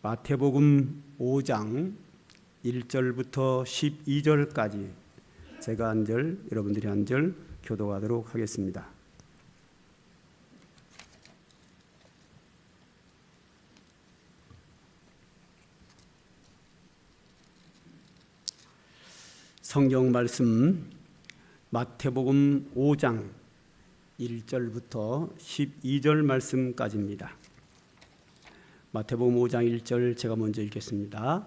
마태복음 5장 1절부터 12절까지 제가 한 절, 여러분들이 한 절 교독하도록 하겠습니다. 성경 말씀 마태복음 5장 1절부터 12절 말씀까지입니다. 마태복음 5장 1절 제가 먼저 읽겠습니다.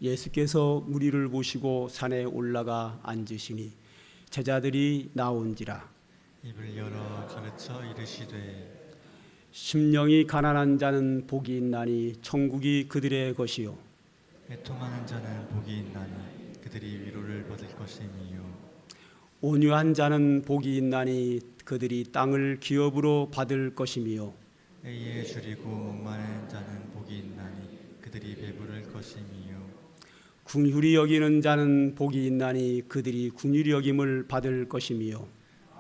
예수께서 무리를 보시고 산에 올라가 앉으시니 제자들이 나온지라. 입을 열어 가르쳐 이르시되 심령이 가난한 자는 복이 있나니 천국이 그들의 것이요 애통하는 자는 복이 있나니 그들이 위로를 받을 것이니요 온유한 자는 복이 있나니 그들이 땅을 기업으로 받을 것이며 애에 줄이고 목마른 자는 복이 있나니 그들이 배부를 것이니요 긍휼히 여기는 자는 복이 있나니 그들이 긍휼히 여김을 받을 것이며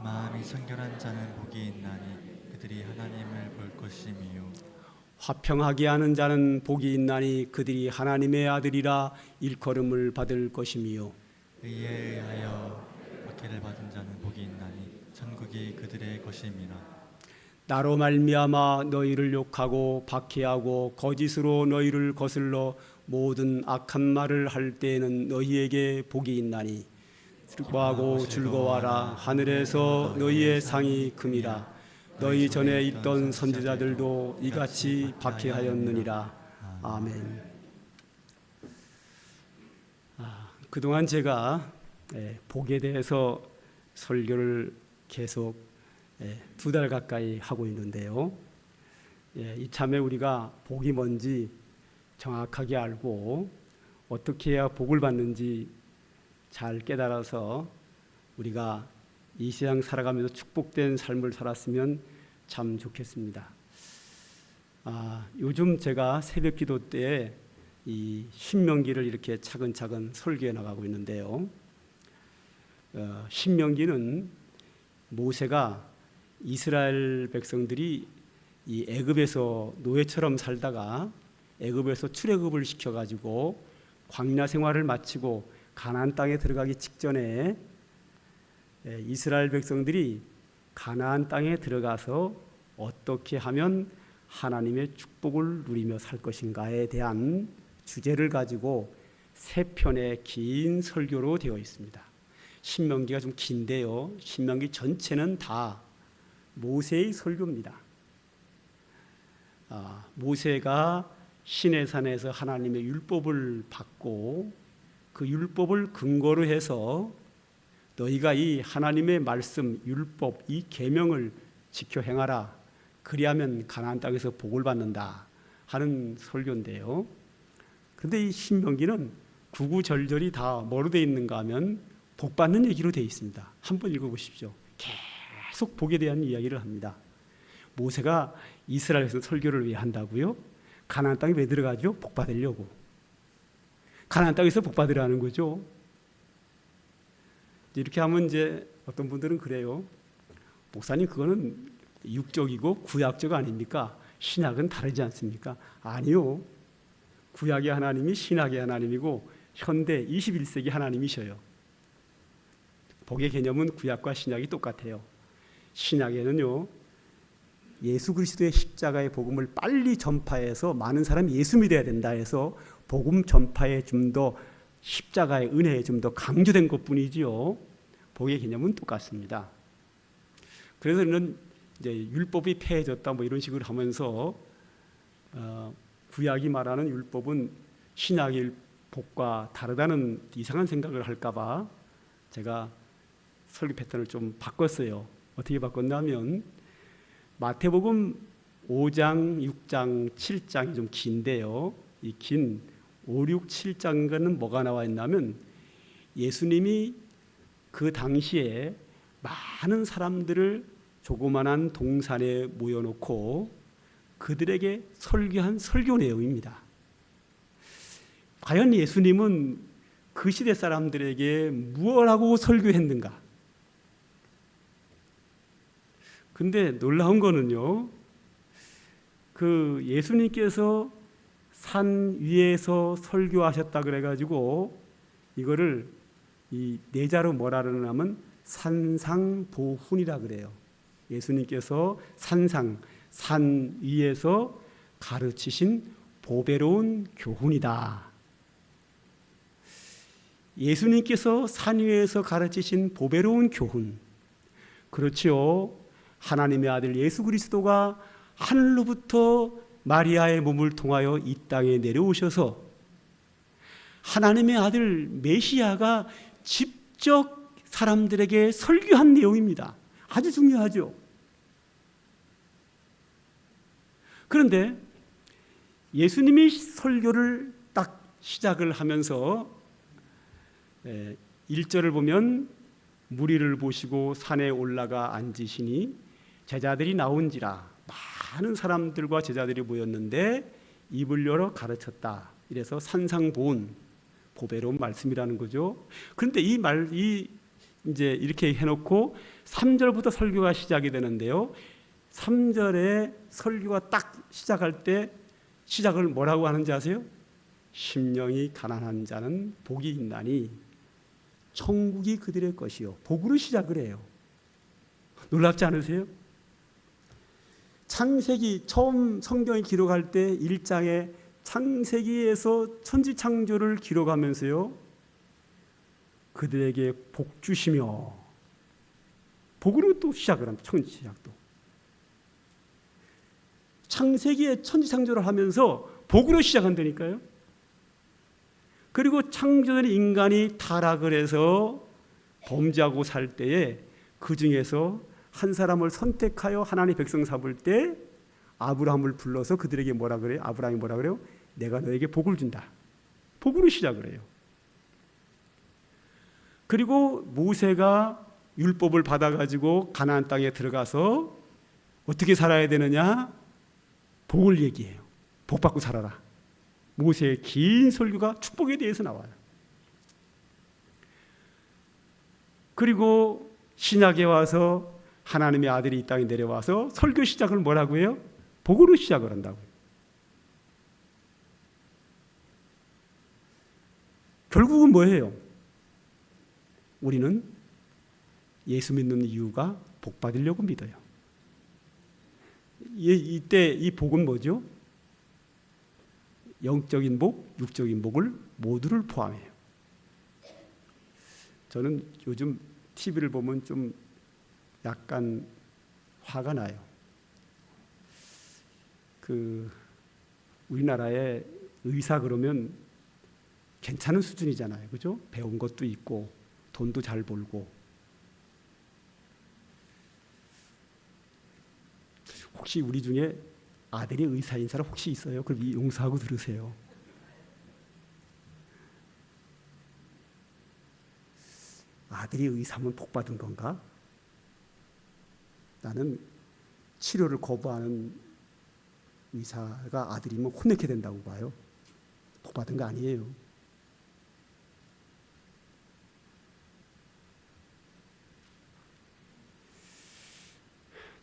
마음이 청결한 자는 복이 있나니 그들이 하나님을 볼 것이니요 화평하게 하는 자는 복이 있나니 그들이 하나님의 아들이라 일컬음을 받을 것이며 의에 의하여 박해를 받은 자는 복이 있나니 천국이 그들의 것임이라. 나로 말미암아 너희를 욕하고 박해하고 거짓으로 너희를 거슬러 모든 악한 말을 할 때에는 너희에게 복이 있나니 기뻐하고 즐거워하라. 하늘에서 너희의 상이 큼이라. 너희 전에 있던 선지자들도 이같이 박해하였느니라. 아멘. 그동안 제가 복에 대해서 설교를 계속 2달 가까이 하고 있는데요. 이참에 우리가 복이 뭔지 정확하게 알고 어떻게 해야 복을 받는지 잘 깨달아서 우리가 이 세상 살아가면서 축복된 삶을 살았으면 참 좋겠습니다. 요즘 제가 새벽 기도 때 이 신명기를 이렇게 차근차근 설교해 나가고 있는데요. 신명기는 모세가 이스라엘 백성들이 이 애굽에서 노예처럼 살다가 애굽에서 출애굽을 시켜가지고 광야 생활을 마치고 가나안 땅에 들어가기 직전에 이스라엘 백성들이 가나안 땅에 들어가서 어떻게 하면 하나님의 축복을 누리며 살 것인가에 대한 주제를 가지고 3편의 긴 설교로 되어 있습니다. 신명기가 좀 긴데요. 신명기 전체는 다 모세의 설교입니다. 모세가 시내산에서 하나님의 율법을 받고 그 율법을 근거로 해서 너희가 이 하나님의 말씀, 율법, 이 계명을 지켜 행하라. 그리하면 가나안 땅에서 복을 받는다 하는 설교인데요. 그런데 이 신명기는 구구절절이 다 뭐로 되어 있는가 하면 복 받는 얘기로 되어 있습니다. 한번 읽어보십시오. 계속 복에 대한 이야기를 합니다. 모세가 이스라엘에서 설교를 왜 한다고요? 가나안 땅에 왜 들어가죠? 복 받으려고. 가나안 땅에서 복 받으라는 거죠. 이렇게 하면 이제 어떤 분들은 그래요. 목사님 그거는 육적이고 구약적 아닙니까? 신약은 다르지 않습니까? 아니요. 구약의 하나님이 신약의 하나님이고 현대 21세기 하나님이셔요. 복의 개념은 구약과 신약이 똑같아요. 신약에는요, 예수 그리스도의 십자가의 복음을 빨리 전파해서 많은 사람이 예수 믿어야 된다 해서 복음 전파에 좀 더 십자가의 은혜에 좀 더 강조된 것뿐이지요. 복의 개념은 똑같습니다. 그래서 이런 이제 율법이 폐해졌다 뭐 이런 식으로 하면서 구약이 말하는 율법은 신약의 복과 다르다는 이상한 생각을 할까봐 제가 설교 패턴을 좀 바꿨어요. 어떻게 바꿨냐면 마태복음 5장, 6장, 7장이 좀 긴데요. 이 긴 5, 6, 7장은 뭐가 나와 있냐면 예수님이 그 당시에 많은 사람들을 조그만한 동산에 모여놓고 그들에게 설교한 설교 내용입니다. 과연 예수님은 그 시대 사람들에게 무엇 하고 설교했는가? 근데 놀라운 거는요, 그 예수님께서 산 위에서 설교하셨다 그래가지고 이거를 이 내자로 뭐라 그러냐면 산상보훈이라 그래요. 예수님께서 산 위에서 가르치신 보배로운 교훈이다. 예수님께서 산 위에서 가르치신 보배로운 교훈. 그렇지요. 하나님의 아들 예수 그리스도가 하늘로부터 마리아의 몸을 통하여 이 땅에 내려오셔서 하나님의 아들 메시아가 직접 사람들에게 설교한 내용입니다. 아주 중요하죠. 그런데 예수님이 설교를 딱 시작을 하면서 1절을 보면 무리를 보시고 산에 올라가 앉으시니 제자들이 나온지라 많은 사람들과 제자들이 모였는데 입을 열어 가르쳤다. 이래서 산상보훈, 보배로운 말씀이라는 거죠. 그런데 이 이제 이렇게 해놓고 3절부터 설교가 시작이 되는데요. 3절에 설교가 딱 시작할 때 시작을 뭐라고 하는지 아세요? 심령이 가난한 자는 복이 있나니 천국이 그들의 것이요. 복으로 시작을 해요. 놀랍지 않으세요? 창세기 처음 성경이 기록할 때 1장에 창세기에서 천지창조를 기록하면서요. 그들에게 복 주시며 복으로 또 시작을 합니다. 천지시작도. 창세기에 천지창조를 하면서 복으로 시작한다니까요. 그리고 창조된 인간이 타락을 해서 범죄하고 살 때에 그 중에서 한 사람을 선택하여 하나님의 백성 삼을 때 아브라함을 불러서 그들에게 뭐라 그래요? 아브라함이 뭐라 그래요? 내가 너에게 복을 준다. 복으로 시작을 해요. 그리고 모세가 율법을 받아가지고 가나안 땅에 들어가서 어떻게 살아야 되느냐? 복을 얘기해요. 복 받고 살아라. 모세의 긴 설교가 축복에 대해서 나와요. 그리고 신약에 와서 하나님의 아들이 이 땅에 내려와서 설교 시작을 뭐라고 해요? 복으로 시작을 한다고요. 결국은 뭐예요? 우리는 예수 믿는 이유가 복 받으려고 믿어요. 이때 이 복은 뭐죠? 영적인 복, 육적인 복을 모두를 포함해요. 저는 요즘 TV를 보면 좀 약간 화가 나요. 우리나라의 의사 그러면 괜찮은 수준이잖아요. 그죠? 배운 것도 있고 돈도 잘 벌고. 혹시 우리 중에 아들이 의사인 사람 혹시 있어요? 그럼 용서하고 들으세요. 아들이 의사면 복 받은 건가? 나는 치료를 거부하는 의사가 아들이면 혼내게 된다고 봐요. 복 받은 거 아니에요.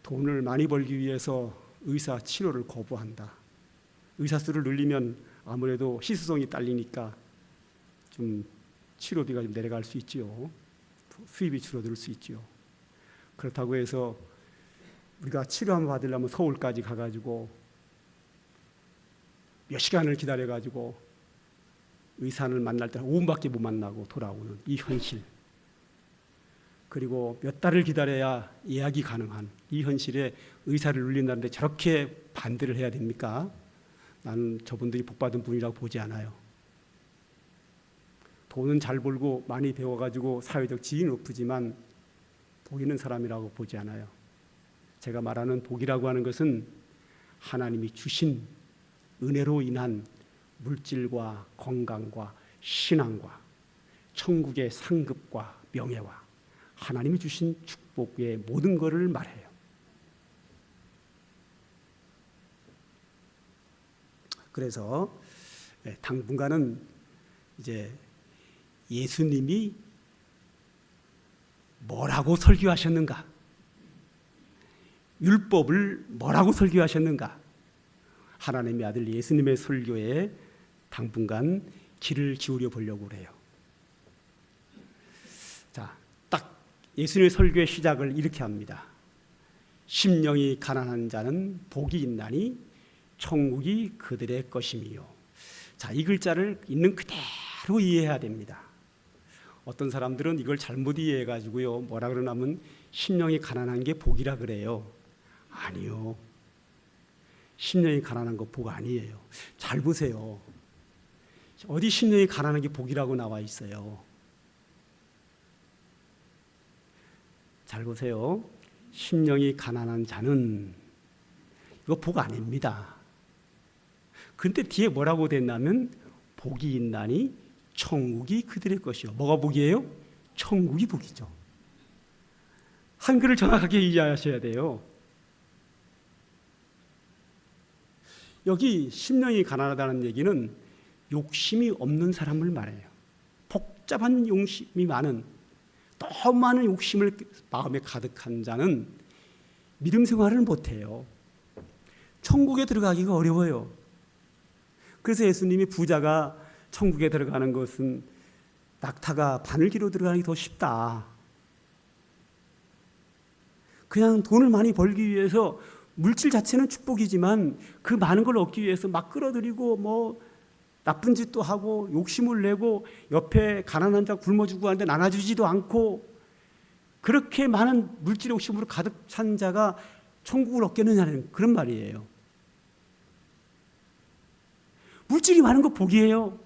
돈을 많이 벌기 위해서 의사 치료를 거부한다. 의사 수를 늘리면 아무래도 시수성이 딸리니까 좀 치료비가 좀 내려갈 수 있지요. 수입이 줄어들 수 있지요. 그렇다고 해서 우리가 치료 한번 받으려면 서울까지 가가지고 몇 시간을 기다려가지고 의사를 만날 때 5분밖에 못 만나고 돌아오는 이 현실. 그리고 몇 달을 기다려야 예약이 가능한 이 현실에 의사를 눌린다는데 저렇게 반대를 해야 됩니까? 나는 저분들이 복받은 분이라고 보지 않아요. 돈은 잘 벌고 많이 배워가지고 사회적 지위는 높지만 복 있는 사람이라고 보지 않아요. 제가 말하는 복이라고 하는 것은 하나님이 주신 은혜로 인한 물질과 건강과 신앙과 천국의 상급과 명예와 하나님이 주신 축복의 모든 것을 말해요. 그래서 당분간은 이제 예수님이 뭐라고 설교하셨는가? 율법을 뭐라고 설교하셨는가? 하나님의 아들 예수님의 설교에 당분간 귀를 기울여 보려고 그래요. 자, 딱 예수님의 설교의 시작을 이렇게 합니다. 심령이 가난한 자는 복이 있나니 천국이 그들의 것임이요. 자, 이 글자를 있는 그대로 이해해야 됩니다. 어떤 사람들은 이걸 잘못 이해해가지고요, 뭐라 그러냐면 심령이 가난한 게 복이라 그래요. 아니요. 심령이 가난한 거 복 아니에요. 잘 보세요. 어디 심령이 가난한 게 복이라고 나와 있어요. 잘 보세요. 심령이 가난한 자는 이거 복 아닙니다. 근데 뒤에 뭐라고 됐냐면 복이 있나니 천국이 그들의 것이요. 뭐가 복이에요? 천국이 복이죠. 한글을 정확하게 이해하셔야 돼요. 여기 심령이 가난하다는 얘기는 욕심이 없는 사람을 말해요. 복잡한 욕심이 많은, 너무 많은 욕심을 마음에 가득한 자는 믿음 생활을 못해요. 천국에 들어가기가 어려워요. 그래서 예수님이 부자가 천국에 들어가는 것은 낙타가 바늘기로 들어가는 게 더 쉽다. 그냥 돈을 많이 벌기 위해서 물질 자체는 축복이지만 그 많은 걸 얻기 위해서 막 끌어들이고 뭐 나쁜 짓도 하고 욕심을 내고 옆에 가난한 자 굶어 죽고 하는데 나눠주지도 않고 그렇게 많은 물질 욕심으로 가득 찬 자가 천국을 얻겠느냐는 그런 말이에요. 물질이 많은 거 복이에요.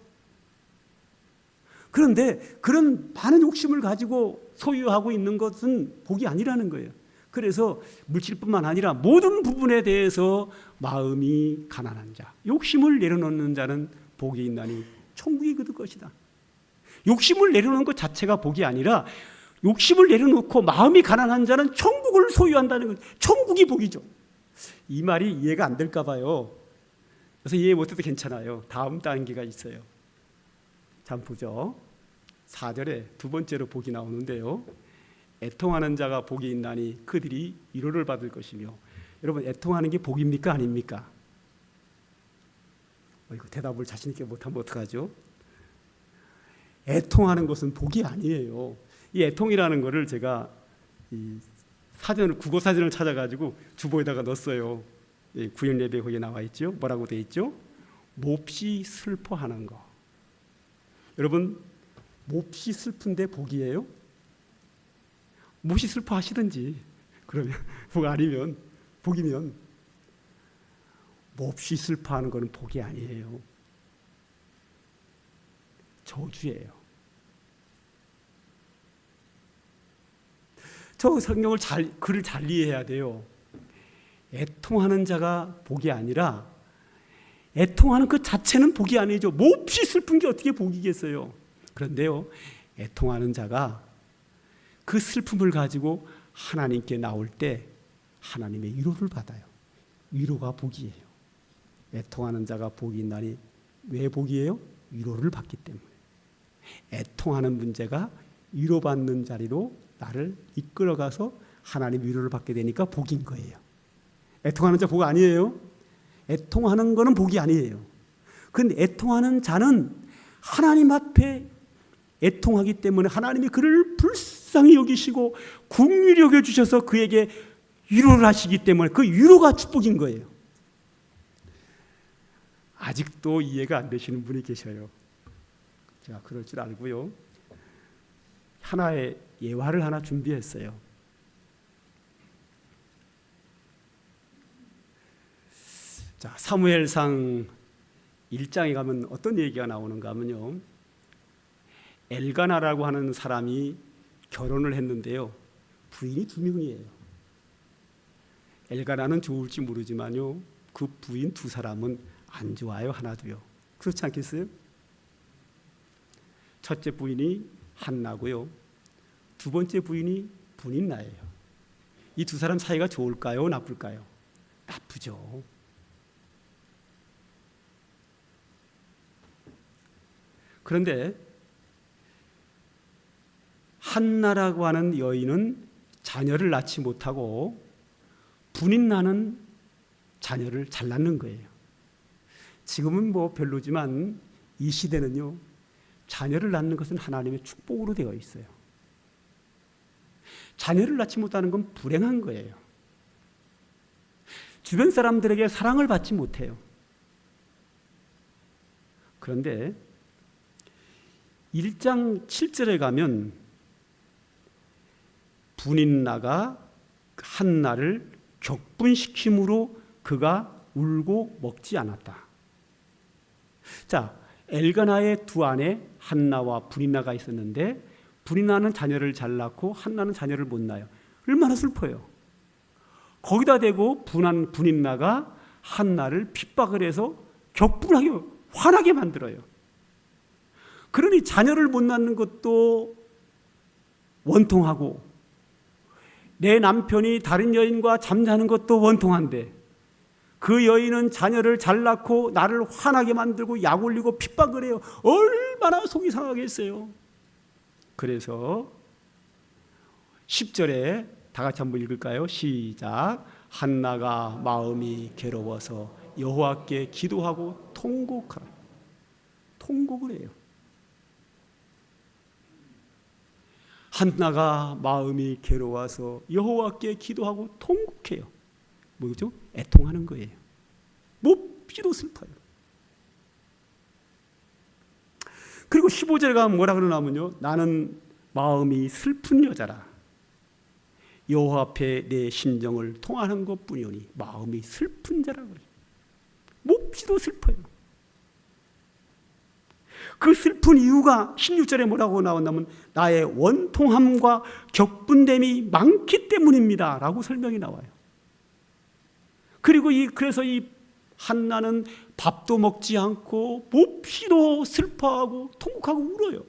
그런데 그런 많은 욕심을 가지고 소유하고 있는 것은 복이 아니라는 거예요. 그래서 물질뿐만 아니라 모든 부분에 대해서 마음이 가난한 자, 욕심을 내려놓는 자는 복이 있나니 천국이 그들 것이다. 욕심을 내려놓는 것 자체가 복이 아니라 욕심을 내려놓고 마음이 가난한 자는 천국을 소유한다는 것, 천국이 복이죠. 이 말이 이해가 안 될까 봐요. 그래서 이해 못해도 괜찮아요. 다음 단계가 있어요. 자, 보죠. 4절에 두 번째로 복이 나오는데요. 애통하는 자가 복이 있나니 그들이 위로를 받을 것이며. 여러분, 애통하는 게 복입니까 아닙니까? 이거 대답을 자신 있게 못하면 어떡하죠? 애통하는 것은 복이 아니에요. 이 애통이라는 거를 제가 이 사전을, 국어 사전을 찾아가지고 주보에다가 넣었어요. 구약 예배 거기에 나와 있죠. 뭐라고 돼 있죠? 몹시 슬퍼하는 거. 여러분, 몹시 슬픈데 복이에요? 몹시 슬퍼하시든지, 그러면 복 아니면, 복이면 몹시 슬퍼하는 것은 복이 아니에요. 저주예요. 저 성경을 글을 잘 이해해야 돼요. 애통하는 자가 복이 아니라 애통하는 그 자체는 복이 아니죠. 몹시 슬픈 게 어떻게 복이겠어요. 그런데요, 애통하는 자가 그 슬픔을 가지고 하나님께 나올 때 하나님의 위로를 받아요. 위로가 복이에요. 애통하는 자가 복이 있나니 왜 복이에요? 위로를 받기 때문에. 애통하는 문제가 위로받는 자리로 나를 이끌어가서 하나님 위로를 받게 되니까 복인 거예요. 애통하는 자 복 아니에요. 애통하는 거는 복이 아니에요. 그런데 애통하는 자는 하나님 앞에 애통하기 때문에 하나님이 그를 불쌍히 여기시고 긍휼히 여겨주셔서 그에게 위로를 하시기 때문에 그 위로가 축복인 거예요. 아직도 이해가 안 되시는 분이 계셔요. 제가 그럴 줄 알고요, 하나의 예화를 하나 준비했어요. 자, 사무엘상 1장에 가면 어떤 얘기가 나오는가 하면요, 엘가나라고 하는 사람이 결혼을 했는데요, 부인이 2명이에요. 엘가나는 좋을지 모르지만요, 그 부인 2사람은 안 좋아요. 하나도요. 그렇지 않겠어요? 첫째 부인이 한나고요, 두 번째 부인이 분인나예요. 이 2사람 사이가 좋을까요? 나쁠까요? 나쁘죠. 그런데 한나라고 하는 여인은 자녀를 낳지 못하고 분인나는 자녀를 잘 낳는 거예요. 지금은 뭐 별로지만 이 시대는요, 자녀를 낳는 것은 하나님의 축복으로 되어 있어요. 자녀를 낳지 못하는 건 불행한 거예요. 주변 사람들에게 사랑을 받지 못해요. 그런데 1장 7절에 가면 분인나가 한나를 격분시킴으로 그가 울고 먹지 않았다. 자, 엘가나의 두 아내 한나와 분인나가 있었는데 분인나는 자녀를 잘 낳고 한나는 자녀를 못 낳아요. 얼마나 슬퍼요. 거기다 대고 분인나가 한나를 핍박을 해서 격분하게 화나게 만들어요. 그러니 자녀를 못 낳는 것도 원통하고 내 남편이 다른 여인과 잠자는 것도 원통한데 그 여인은 자녀를 잘 낳고 나를 화나게 만들고 약 올리고 핍박을 해요. 얼마나 속이 상하겠어요. 그래서 10절에 다 같이 한번 읽을까요? 시작. 한나가 마음이 괴로워서 여호와께 기도하고 통곡하라. 통곡을 해요. 한나가 마음이 괴로워서 여호와께 기도하고 통곡해요. 뭐죠? 애통하는 거예요. 몹시도 슬퍼요. 그리고 15절에 가면 뭐라 그러냐면요, 나는 마음이 슬픈 여자라. 여호와 앞에 내 심정을 통하는 것뿐이오니 마음이 슬픈 자라 그래요. 몹시도 슬퍼요. 그 슬픈 이유가 16절에 뭐라고 나온다면 나의 원통함과 격분됨이 많기 때문입니다 라고 설명이 나와요. 그리고 그래서 이 한나는 밥도 먹지 않고 몹시도 슬퍼하고 통곡하고 울어요.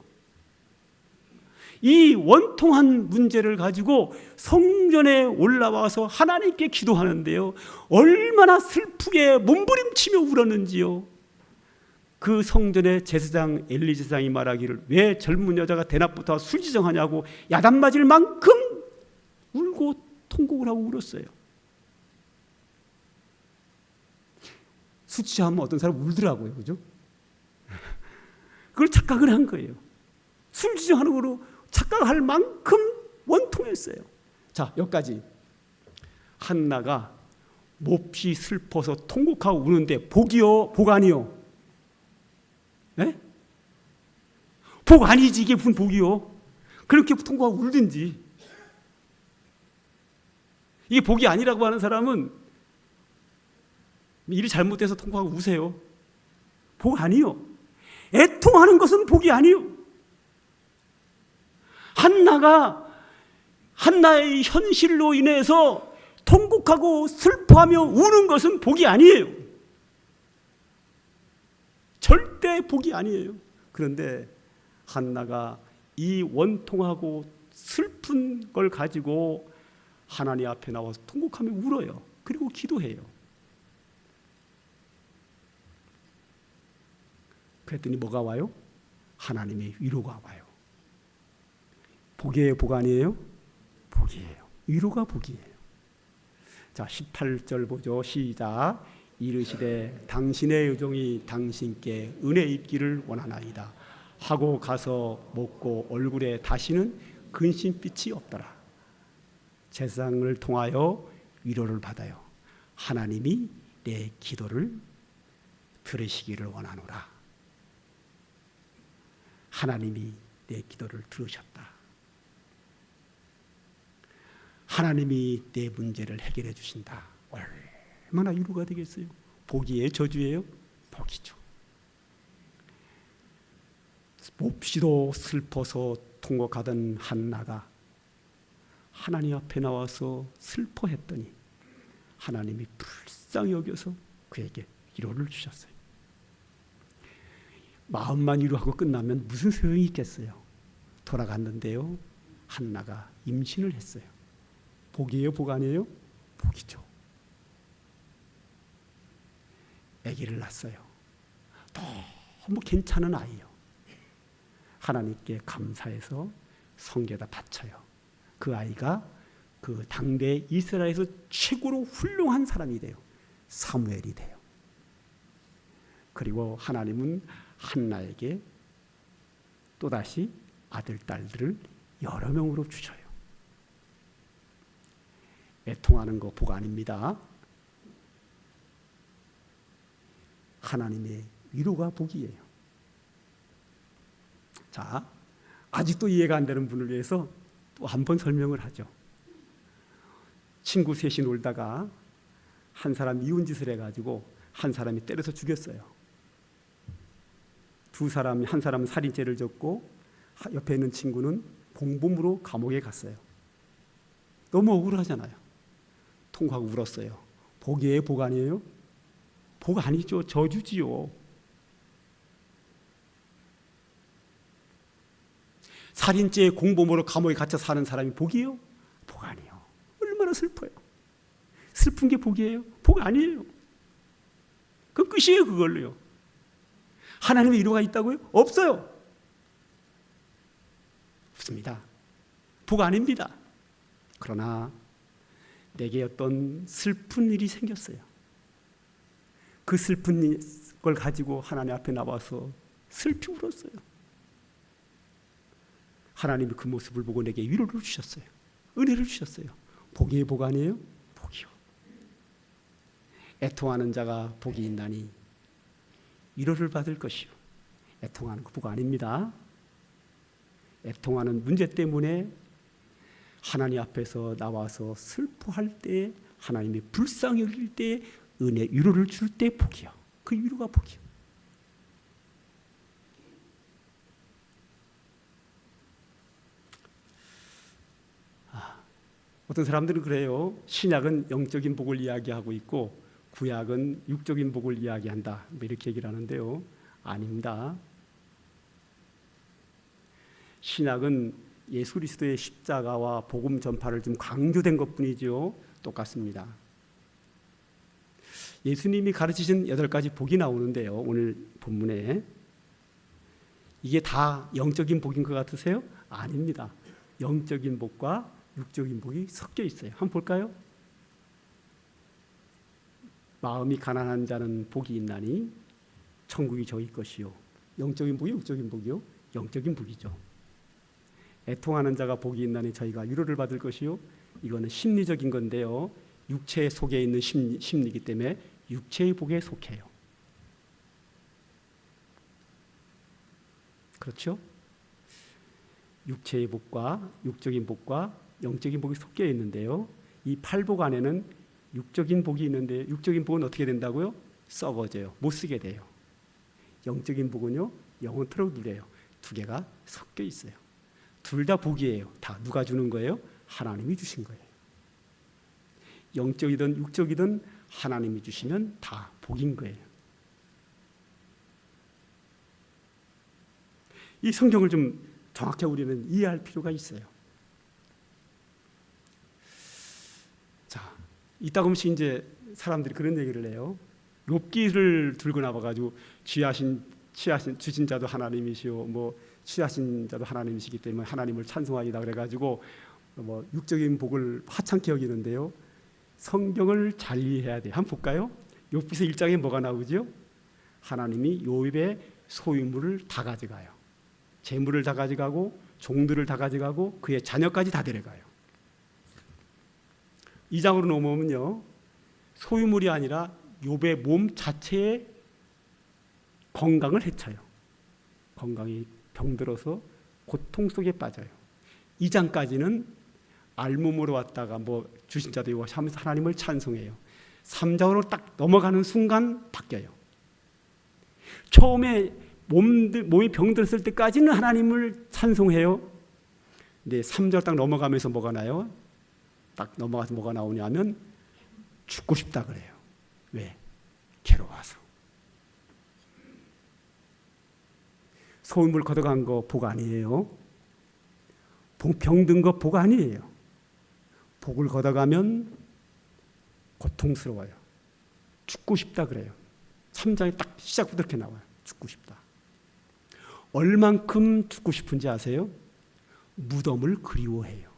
이 원통한 문제를 가지고 성전에 올라와서 하나님께 기도하는데요, 얼마나 슬프게 몸부림치며 울었는지요. 그 성전의 제사장 엘리 제사장이 말하기를 왜 젊은 여자가 대낮부터 술지정하냐고 야단 맞을 만큼 울고 통곡을 하고 울었어요. 술 취하면 어떤 사람 울더라고요. 그죠? 그걸 착각을 한 거예요. 술 지정하는 거로 착각할 만큼 원통했어요. 자, 여기까지. 한나가 몹시 슬퍼서 통곡하고 우는데 복이요? 복 아니요? 네? 복 아니지. 이게 무슨 복이요? 그렇게 통곡하고 울든지. 이게 복이 아니라고 하는 사람은 일이 잘못돼서 통곡하고 우세요. 복 아니요. 애통하는 것은 복이 아니요. 한나의 현실로 인해서 통곡하고 슬퍼하며 우는 것은 복이 아니에요. 절대 복이 아니에요. 그런데 한나가 이 원통하고 슬픈 걸 가지고 하나님 앞에 나와서 통곡하며 울어요. 그리고 기도해요. 그랬더니 뭐가 와요? 하나님의 위로가 와요. 복이에요, 복 아니에요? 복이에요. 위로가 복이에요. 자, 18절 보죠. 시작. 이르시되 당신의 의종이 당신께 은혜 입기를 원하나이다 하고 가서 먹고 얼굴에 다시는 근심빛이 없더라. 제사장을 통하여 위로를 받아요. 하나님이 내 기도를 들으시기를 원하노라. 하나님이 내 기도를 들으셨다. 하나님이 내 문제를 해결해 주신다. 얼마나 위로가 되겠어요? 복이에요? 저주예요? 복이죠. 몹시도 슬퍼서 통곡하던 한나가 하나님 앞에 나와서 슬퍼했더니 하나님이 불쌍히 여겨서 그에게 위로를 주셨어요. 마음만 위로하고 끝나면 무슨 소용이 있겠어요? 돌아갔는데요, 한나가 임신을 했어요. 복이에요? 복 아니에요? 복이죠. 아기를 낳았어요. 너무 괜찮은 아이요. 하나님께 감사해서 성게다 바쳐요. 그 아이가 그 당대 이스라엘에서 최고로 훌륭한 사람이 돼요. 사무엘이 돼요. 그리고 하나님은 한나에게 또다시 아들, 딸들을 여러 명으로 주셔요. 애통하는 거 복 아닙니다. 하나님의 위로가 복이에요. 자, 아직도 이해가 안 되는 분을 위해서 또 한 번 설명을 하죠. 친구 셋이 놀다가 한 사람 미운 짓을 해가지고 한 사람이 때려서 죽였어요. 한 사람은 살인죄를 졌고 옆에 있는 친구는 공범으로 감옥에 갔어요. 너무 억울하잖아요. 통하고 울었어요. 복이에요, 복 아니에요? 복 아니죠, 저주지요. 살인죄 공범으로 감옥에 갇혀 사는 사람이 복이에요? 복 아니에요. 얼마나 슬퍼요. 슬픈 게 복이에요? 복 아니에요. 그 끝이에요, 그걸로요. 하나님의 위로가 있다고요? 없어요. 없습니다. 복 아닙니다. 그러나 내게 어떤 슬픈 일이 생겼어요. 그 슬픈 걸 가지고 하나님 앞에 나와서 슬피 울었어요. 하나님이 그 모습을 보고 내게 위로를 주셨어요. 은혜를 주셨어요. 복이에요, 복 아니에요? 복이요. 애통하는 자가 복이 있나니 위로를 받을 것이요. 애통하는 거 복 아닙니다. 애통하는 문제 때문에 하나님 앞에서 나와서 슬퍼할 때, 하나님이 불쌍히 여길 때, 은혜 위로를 줄 때 복이요. 그 위로가 복이요. 어떤 사람들은 그래요. 신약은 영적인 복을 이야기하고 있고 구약은 육적인 복을 이야기한다, 이렇게 얘기를 하는데요. 아닙니다. 신약은 예수 그리스도의 십자가와 복음 전파를 좀 강조된 것뿐이죠. 똑같습니다. 예수님이 가르치신 8가지 복이 나오는데요. 오늘 본문에 이게 다 영적인 복인 것 같으세요? 아닙니다. 영적인 복과 육적인 복이 섞여 있어요. 한번 볼까요? 마음이 가난한 자는 복이 있나니 천국이 저희 것이요. 영적인 복이 육적인 복이요? 영적인 복이죠. 애통하는 자가 복이 있나니 저희가 위로를 받을 것이요. 이거는 심리적인 건데요. 육체 속에 있는 심리이기 때문에 육체의 복에 속해요. 그렇죠? 육체의 복과 육적인 복과 영적인 복이 섞여 있는데요. 이 8복 안에는 육적인 복이 있는데 육적인 복은 어떻게 된다고요? 썩어져요. 못 쓰게 돼요. 영적인 복은요, 영원토록 누려요. 두 개가 섞여 있어요. 둘 다 복이에요. 다 누가 주는 거예요? 하나님이 주신 거예요. 영적이든 육적이든 하나님이 주시면 다 복인 거예요. 이 성경을 좀 정확하게 우리는 이해할 필요가 있어요. 자, 이따금씩 이제 사람들이 그런 얘기를 해요. 욥기를 들고 나와가지고 취하신 주신 자도 하나님이시오, 뭐 취하신 자도 하나님이시기 때문에 하나님을 찬송하이다 그래가지고 뭐 육적인 복을 하찮게 여기는데요. 성경을 잘 이해해야 돼요. 한번 볼까요? 욥기서 1장에 뭐가 나오죠? 하나님이 욥의 소유물을 다 가져가요. 재물을 다 가져가고 종들을 다 가져가고 그의 자녀까지 다 데려가요. 2장으로 넘어오면요, 소유물이 아니라 욥의 몸 자체의 건강을 해쳐요. 건강이 병들어서 고통 속에 빠져요. 2장까지는 알몸으로 왔다가 뭐 주신 자도 이거 하면서 하나님을 찬송해요. 3장으로 딱 넘어가는 순간 바뀌어요. 처음에 몸이 병들었을 때까지는 하나님을 찬송해요. 근데 3절 딱 넘어가면서 뭐가 나요? 딱 넘어가서 뭐가 나오냐면 죽고 싶다 그래요. 왜? 괴로워서. 소유물 걷어간 거 복 아니에요. 병든 거 복 아니에요. 복을 걷어가면 고통스러워요. 죽고 싶다 그래요. 3장에 딱 시작부터 이렇게 나와요. 죽고 싶다. 얼만큼 죽고 싶은지 아세요? 무덤을 그리워해요.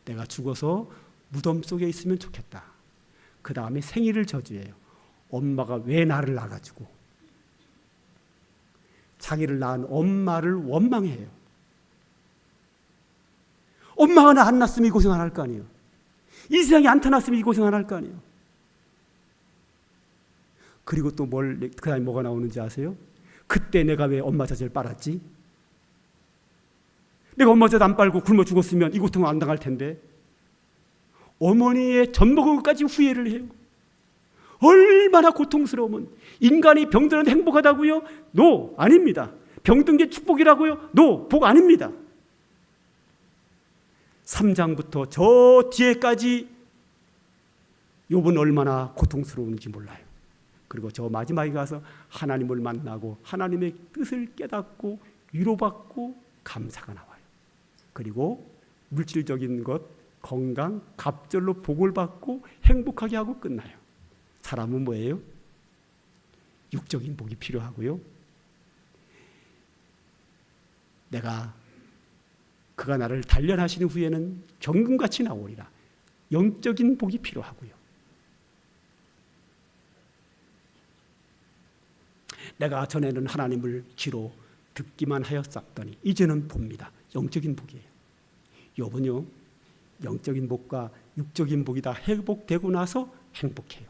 내가 죽어서 무덤 속에 있으면 좋겠다. 그 다음에 생일을 저주해요. 엄마가 왜 나를 낳아가지고 자기를 낳은 엄마를 원망해요. 엄마가 나 안 낳았으면 이 고생 안 할 거 아니에요. 이 세상에 안 태어났으면 이 고생 안 할 거 아니에요. 그리고 또 그 다음에 뭐가 나오는지 아세요? 그때 내가 왜 엄마 젖을 빨았지? 내가 엄마 젖 안 빨고 굶어 죽었으면 이 고통을 안 당할 텐데. 어머니의 젖 먹은 것까지 후회를 해요. 얼마나 고통스러우면. 인간이 병들었는데 행복하다고요? 노, 아닙니다. 병든 게 축복이라고요? 노, 복 아닙니다. 3장부터 저 뒤에까지 욥은 얼마나 고통스러운지 몰라요. 그리고 저 마지막에 가서 하나님을 만나고 하나님의 뜻을 깨닫고 위로받고 감사가 나와요. 그리고 물질적인 것, 건강, 갑절로 복을 받고 행복하게 하고 끝나요. 사람은 뭐예요? 육적인 복이 필요하고요. 그가 나를 단련하신 후에는 경금같이 나오리라. 영적인 복이 필요하고요. 내가 전에는 하나님을 귀로 듣기만 하였었더니 이제는 봅니다. 영적인 복이에요. 욥은요, 영적인 복과 육적인 복이 다 회복되고 나서 행복해요.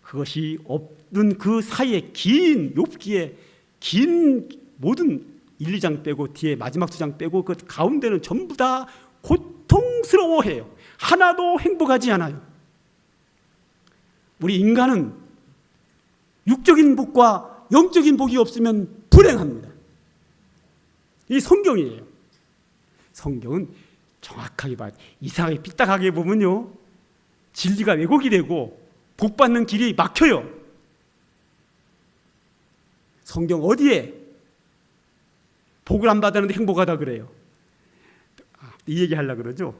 그것이 없는 그 사이에 긴 욥기에 긴 모든 1, 2장 빼고 뒤에 마지막 2장 빼고 그 가운데는 전부 다 고통스러워해요. 하나도 행복하지 않아요. 우리 인간은 육적인 복과 영적인 복이 없으면 불행합니다. 이 성경이에요. 성경은 정확하게 봐요. 이상하게 삐딱하게 보면요, 진리가 왜곡이 되고 복받는 길이 막혀요. 성경 어디에 복을 안 받았는데 행복하다 그래요? 이 얘기 하려고 그러죠.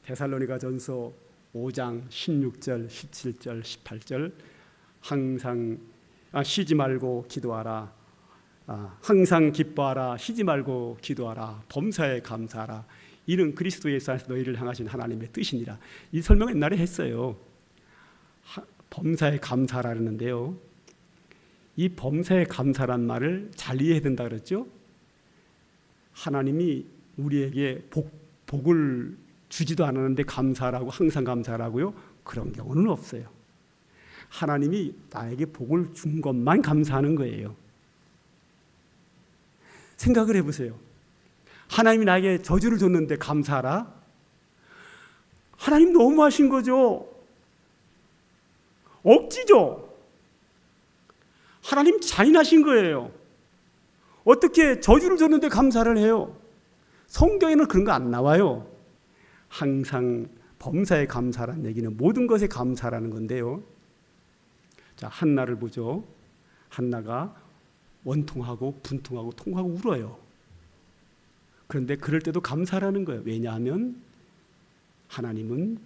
데살로니가전서 5장 16절, 17절, 18절 항상 쉬지 말고 기도하라. 항상 기뻐하라. 쉬지 말고 기도하라. 범사에 감사하라. 이는 그리스도 예수 안에서 너희를 향하신 하나님의 뜻이니라. 이 설명 옛날에 했어요. 범사에 감사하라는데요, 이 범사에 감사란 말을 잘 이해해야 된다 그랬죠. 하나님이 우리에게 복을 주지도 않았는데 감사하라고, 항상 감사하라고요? 그런 경우는 없어요. 하나님이 나에게 복을 준 것만 감사하는 거예요. 생각을 해보세요. 하나님이 나에게 저주를 줬는데 감사하라? 하나님 너무하신 거죠. 억지죠. 하나님 잔인하신 거예요. 어떻게 저주를 줬는데 감사를 해요? 성경에는 그런 거 안 나와요. 항상 범사에 감사라는 얘기는 모든 것에 감사라는 건데요. 자, 한나를 보죠. 한나가 원통하고 분통하고 통하고 울어요. 그런데 그럴 때도 감사라는 거예요. 왜냐하면 하나님은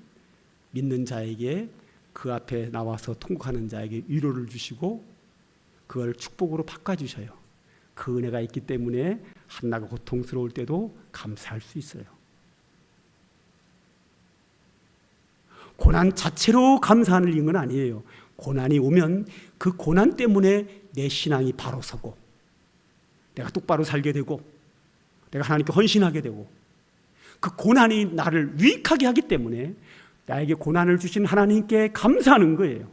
믿는 자에게, 그 앞에 나와서 통곡하는 자에게 위로를 주시고 그걸 축복으로 바꿔주셔요. 그 은혜가 있기 때문에 한나가 고통스러울 때도 감사할 수 있어요. 고난 자체로 감사하는 일은 아니에요. 고난이 오면 그 고난 때문에 내 신앙이 바로 서고 내가 똑바로 살게 되고 내가 하나님께 헌신하게 되고, 그 고난이 나를 유익하게 하기 때문에 나에게 고난을 주신 하나님께 감사하는 거예요.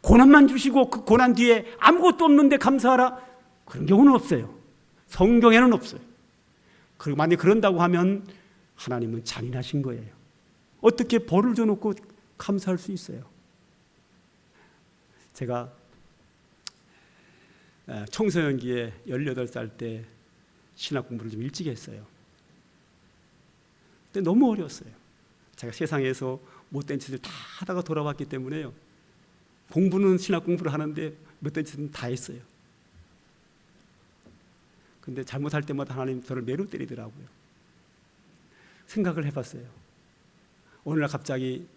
고난만 주시고 그 고난 뒤에 아무것도 없는데 감사하라? 그런 경우는 없어요. 성경에는 없어요. 그리고 만약에 그런다고 하면 하나님은 잔인하신 거예요. 어떻게 벌을 줘놓고 감사할 수 있어요? 제가 청소년기에 18살 때 신학 공부를 좀 일찍 했어요. 근데 너무 어려웠어요. 제가 세상에서 못된 짓을 다 하다가 돌아왔기 때문에요, 공부는 신학 공부를 하는데 못된 짓은 다 했어요. 근데 잘못할 때마다 하나님 저를 매로 때리더라고요. 생각을 해봤어요. 어느 날 갑자기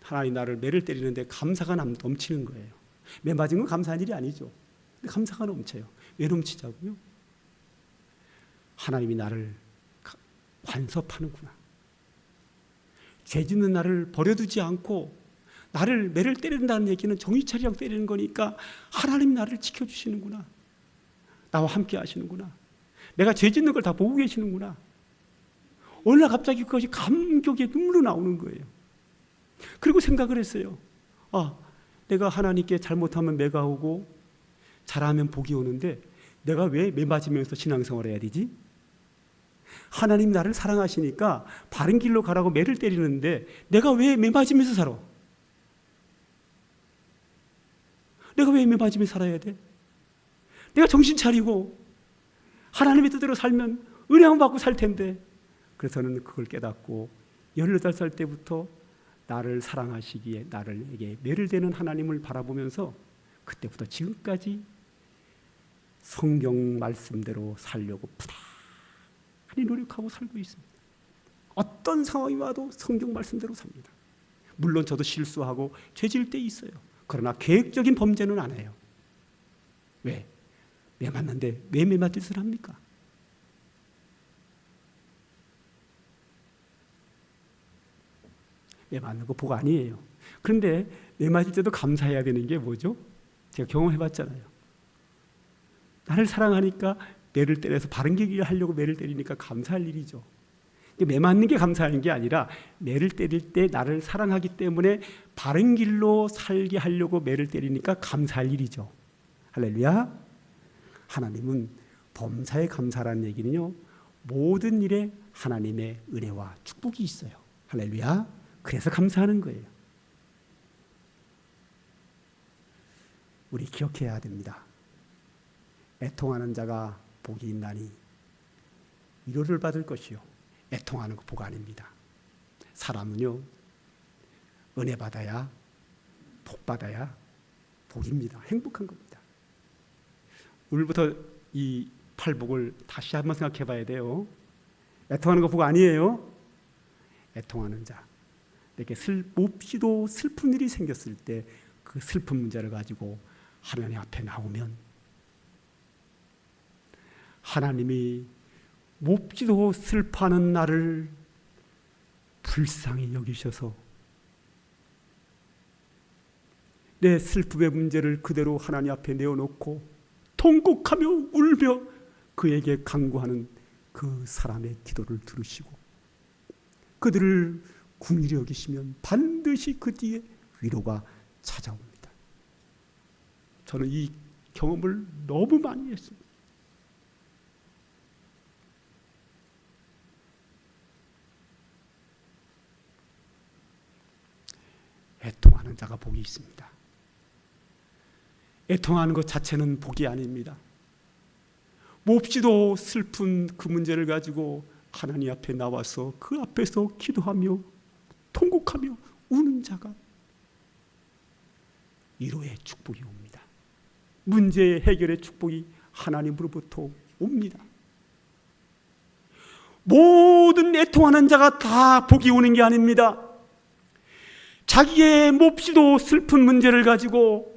하나님 나를 매를 때리는데 감사가 넘치는 거예요. 매 맞은 건 감사한 일이 아니죠. 근데 감사가 넘쳐요. 왜 넘치자고요? 하나님이 나를 관섭하는구나. 죄 짓는 나를 버려두지 않고 나를 매를 때린다는 얘기는 정신차리라고 때리는 거니까 하나님 나를 지켜주시는구나. 나와 함께 하시는구나. 내가 죄 짓는 걸 다 보고 계시는구나. 어느 날 갑자기 그것이 감격의 눈물로 나오는 거예요. 그리고 생각을 했어요. 내가 하나님께 잘못하면 매가 오고 잘하면 복이 오는데 내가 왜 매 맞으면서 신앙생활을 해야 되지? 하나님 나를 사랑하시니까 바른 길로 가라고 매를 때리는데 내가 왜 매 맞으면서 살아? 내가 왜 매 맞으면서 살아야 돼? 내가 정신 차리고 하나님의 뜻대로 살면 은혜만 받고 살 텐데. 그래서 저는 그걸 깨닫고 18살 때부터 나를 사랑하시기에 나에게 매를 대는 하나님을 바라보면서 그때부터 지금까지 성경 말씀대로 살려고 부단히 노력하고 살고 있습니다. 어떤 상황이 와도 성경 말씀대로 삽니다. 물론 저도 실수하고 죄질 때 있어요. 그러나 계획적인 범죄는 안 해요. 왜? 매 맞는데 왜 매 맞을 짓을 합니까? 매 맞는 거 복 아니에요. 그런데 매 맞을 때도 감사해야 되는 게 뭐죠? 제가 경험해봤잖아요. 나를 사랑하니까 매를 때려서 바른 길을 하려고 매를 때리니까 감사할 일이죠. 매 맞는 게 감사하는 게 아니라 매를 때릴 때 나를 사랑하기 때문에 바른 길로 살게 하려고 매를 때리니까 감사할 일이죠. 할렐루야. 하나님은 범사에 감사라는 얘기는요, 모든 일에 하나님의 은혜와 축복이 있어요. 할렐루야. 그래서 감사하는 거예요. 우리 기억해야 됩니다. 애통하는 자가 복이 있나니 위로를 받을 것이요, 애통하는 거 복 아닙니다. 사람은요, 은혜 받아야, 복 받아야 복입니다. 행복한 겁니다. 오늘부터 이 팔복을 다시 한번 생각해 봐야 돼요. 애통하는 거 복 아니에요. 애통하는 자, 내게 몹시도 슬픈 일이 생겼을 때 그 슬픈 문제를 가지고 하나님 앞에 나오면 하나님이 몹시도 슬퍼하는 나를 불쌍히 여기셔서 내 슬픔의 문제를 그대로 하나님 앞에 내어놓고 통곡하며 울며 그에게 간구하는 그 사람의 기도를 들으시고 그들을 긍휼히 여기시면 반드시 그 뒤에 위로가 찾아옵니다. 저는 이 경험을 너무 많이 했습니다. 애통하는 자가 복이 있습니다. 애통하는 것 자체는 복이 아닙니다. 몹시도 슬픈 그 문제를 가지고 하나님 앞에 나와서 그 앞에서 기도하며 통곡하며 우는 자가 위로의 축복이 옵니다. 문제의 해결의 축복이 하나님으로부터 옵니다. 모든 애통하는 자가 다 복이 오는 게 아닙니다. 자기의 몹시도 슬픈 문제를 가지고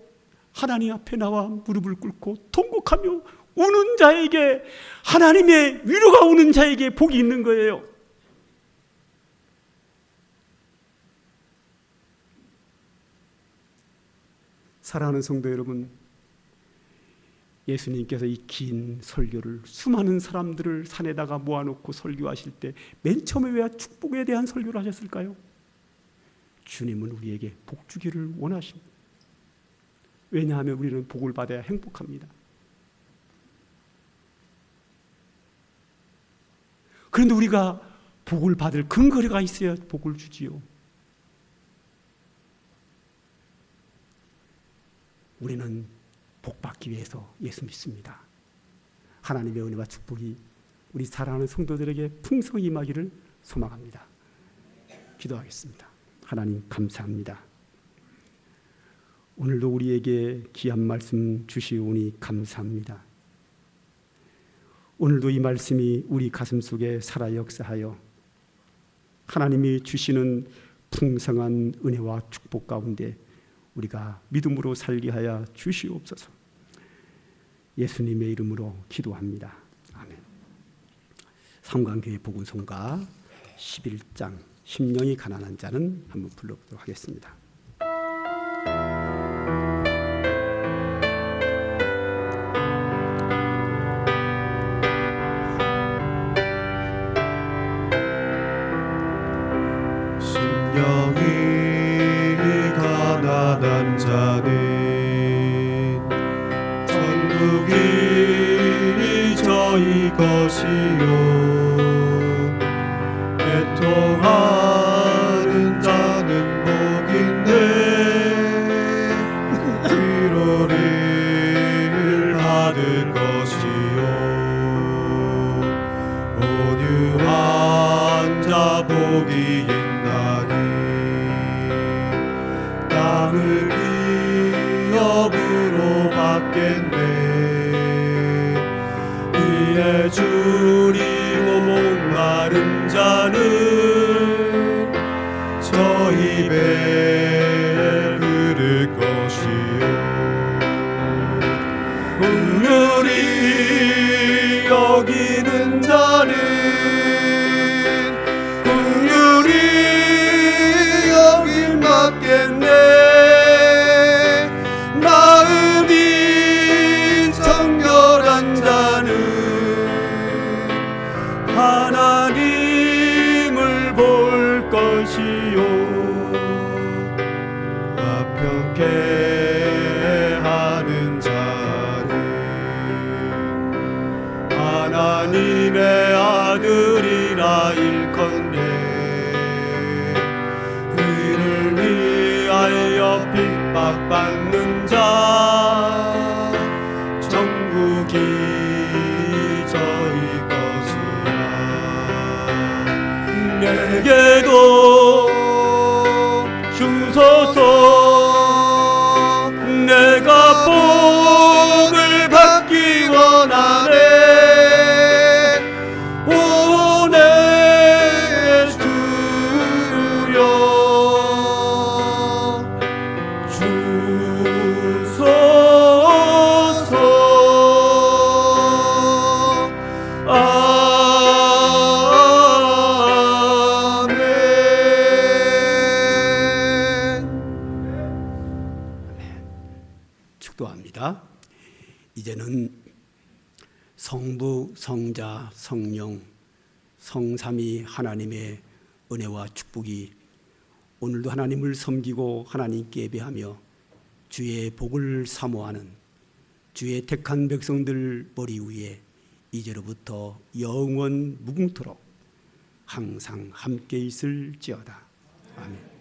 하나님 앞에 나와 무릎을 꿇고 통곡하며 우는 자에게, 하나님의 위로가 오는 자에게 복이 있는 거예요. 사랑하는 성도 여러분, 예수님께서 이 긴 설교를 수많은 사람들을 산에다가 모아놓고 설교하실 때 맨 처음에 왜 축복에 대한 설교를 하셨을까요? 주님은 우리에게 복 주기를 원하십니다. 왜냐하면 우리는 복을 받아야 행복합니다. 그런데 우리가 복을 받을 근거리가 있어야 복을 주지요. 우리는 복 받기 위해서 예수 믿습니다. 하나님의 은혜와 축복이 우리 사랑하는 성도들에게 풍성히 임하기를 소망합니다. 기도하겠습니다. 하나님 감사합니다. 오늘도 우리에게 귀한 말씀 주시오니 감사합니다. 오늘도 이 말씀이 우리 가슴 속에 살아 역사하여 하나님이 주시는 풍성한 은혜와 축복 가운데 우리가 믿음으로 살게 하여 주시옵소서. 예수님의 이름으로 기도합니다. 아멘. 성광교회 복음성가 11장 심령이 가난한 자는 한번 불러보도록 하겠습니다. 복이 저희 것이요 애통하는 자는 복인데 위로를 받을 것이요 온유한 자 복이 있나니 땅을 기업으로 받겠네 이에 줄이고 목마른 자는 저 입에 흐를 것이요 긍휼히 여기는 자는 긍휼히 여김 받겠네 마음이 정결한 자는 하나님을 볼 것이요 화평케 하는 자는 하나님의 아들이라 일컫네 의를 위하여 핍박받는 자 천국이 저희 것이라 내게도 주소서 내가 복을 받기 원하네 오 내 주여 주소서 축도합니다. 이제는 성부, 성자, 성령, 성삼위 하나님의 은혜와 축복이 오늘도 하나님을 섬기고 하나님께 예배하며 주의 복을 사모하는 주의 택한 백성들 머리 위에 이제로부터 영원 무궁토록 항상 함께 있을지어다. 아멘.